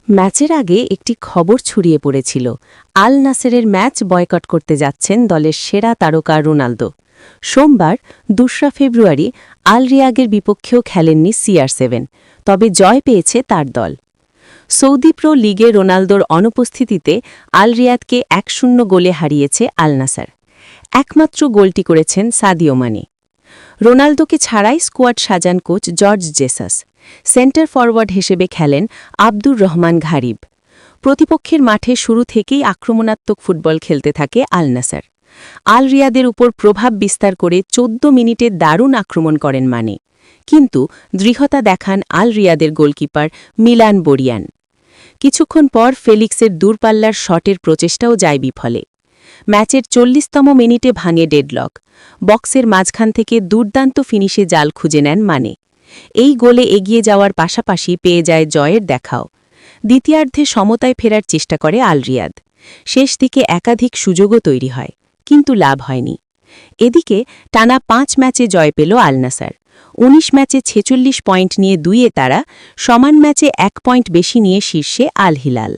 ম্যাচের আগে একটি খবর ছড়িয়ে পড়েছিল আল নাসেরের ম্যাচ বয়কট করতে যাচ্ছেন দলের সেরা তারকা রোনালদো। সোমবার ২রা ফেব্রুয়ারি আল রিয়াগের বিপক্ষেও খেলেননি CR7, তবে জয় পেয়েছে তার দল। সৌদি প্রো লিগে রোনালদোর অনুপস্থিতিতে আল রিয়াদকে ১-০ গোলে হারিয়েছে আল নাসার। একমাত্র গোলটি করেছেন সাদিও মানে। রোনালদোকে ছাড়াই স্কোয়াড সাজান coach Jorge Jesus. Centre forward হিসেবে খেলেন আব্দুর রহমান ঘারিব। প্রতিপক্ষের মাঠে শুরু থেকেই আক্রমণাত্মক ফুটবল খেলতে থাকে আল নাসার। আল রিয়াদের উপর প্রভাব বিস্তার করে ১৪ মিনিটে দারুণ আক্রমণ করেন মানে, কিন্তু দৃঢ়তা দেখান আল রিয়াদের গোলকিপার মিলান বোরিয়ান। কিছুক্ষণ পর ফেলিক্সের দূরপাল্লার শটের প্রচেষ্টাও যায় বিফলে। ম্যাচের ৪০তম মিনিটে ভাঙে ডেডলক। বক্সের মাঝখান থেকে দুর্দান্ত ফিনিশে জাল খুঁজে নেন মানে। এই গোলে এগিয়ে যাওয়ার পাশাপাশি পেয়ে যায় জয়ের দেখাও। দ্বিতীয়ার্ধে সমতায় ফেরার চেষ্টা করে আল রিয়াদ। শেষ দিকে একাধিক সুযোগও তৈরি হয়, কিন্তু লাভ হয়নি। এদিকে টানা ৫ ম্যাচে জয় পেল আল নাসার। ১৯ ম্যাচে ৪৬ পয়েন্ট নিয়ে ২-এ তারা, সমান ম্যাচে ১ পয়েন্ট বেশি নিয়ে শীর্ষে আল হিলাল।